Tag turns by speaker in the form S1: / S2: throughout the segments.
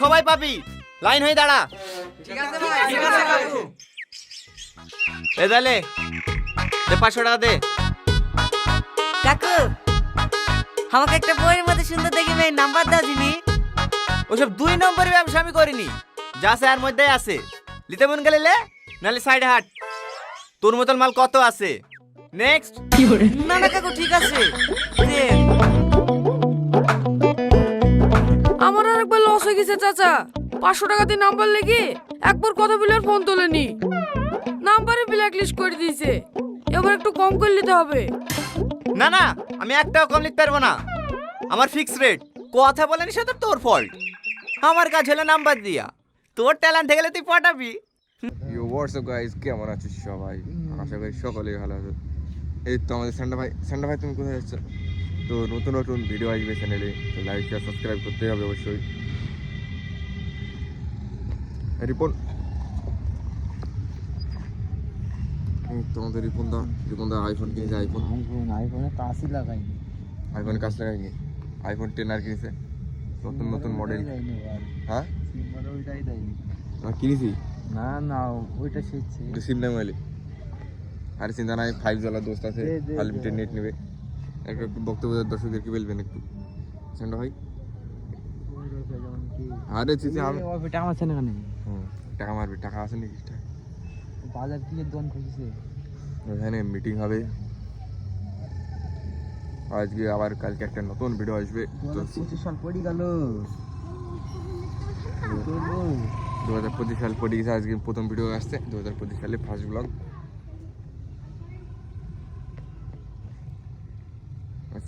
S1: সবাই পাবি, লাইন হয়ে দাঁড়া।
S2: ঠিক আছে ভাই, ঠিক আছে কাকু।
S1: এ দালে দে 500 টাকা দে।
S3: কাকু আমাকে একটা বইয়ের মধ্যে সুন্দর দেখি মেয়ে নাম্বার দাও দিনি।
S1: ওসব 2 নম্বরের ব্যবসা আমি করিনি, যা আছে এর মধ্যেই আছে। লিতে মন গেলে লে, নালে সাইডে হাট। তোর মতন মাল কত আছে। নেক্সট।
S3: না না কাকু ঠিক আছে দেন।
S4: আমার আরেকবার লস হয়ে গেছে চাচা। 500 টাকা দিয়ে নাম্বার লেগে একবার কথা বলে আর ফোন তোলেনি, নাম্বারে ব্ল্যাক লিস্ট করে দিয়েছে। এবার একটু কম করে নিতে হবে।
S1: না না, আমি একটাও কম লিখতে পারবো না, আমার ফিক্স রেট। কথা বলেনি সেটা তোর ফল্ট, আমার কাজ হলো নাম্বার দিয়া। তোর ট্যালেন্ট থেকে গেলে তুই পটাবি।
S5: ইউ হোয়াটসঅ্যাপ গাইস, কেমন আছিস সবাই? আশা করি সকলেই ভালো আছে। এই তো আমাদের স্যান্ডা ভাই তুমি কোথায় যাচ্ছ? তো নতুন নতুন ভিডিও আসবে চ্যানেলে, তো লাইক শেয়ার সাবস্ক্রাইব করতে হবে অবশ্যই। রিপন, তোমাদের রিপন দা আইফোন কিনেছে।
S2: আইফোনে কাশি লাগাইনি।
S5: আইফোনে কাজ লাগাইনি, আইফোন 10 আর কিনেছে, নতুন নতুন মডেল। হ্যাঁ
S2: ওইটাই দেয়নি।
S5: কিনেছি
S2: না না ওইটা শিখছি।
S5: সিম নাই মোবাইলে। আরে চিন্তা নাই, 5 জ্বালা দোস্ত আছে, আনলিমিটেড নেট নেবে। একটু বক্তব্য দর্শকদেরকে বলবেন একটু স্যান্ডা ভাই। আরে চিন্তা আমি
S2: টাকা আছে না কেন?
S5: টাকা মারবি, টাকা আছে নাকি?
S2: বাজার থেকে দোকান খুঁজছে।
S5: ওখানে মিটিং হবে আজকে, আবার কালকে একটা নতুন ভিডিও আসবে।
S2: 2025 সাল পড়ে গেল।
S5: 2025 সাল পড়ে গেছে, আজকে প্রথম ভিডিও আসছে 2025 সালে ফার্স্ট ব্লগ।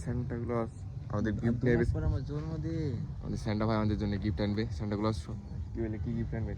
S5: স্যান্টা ক্লজ আমাদের গিফট নেবে,
S2: আমার জন্মদিন।
S5: আমাদের স্যান্টা ভাই আমাদের জন্য গিফট আনবে। স্যান্টা ক্লজ কি বলে, কি গিফট আনবে?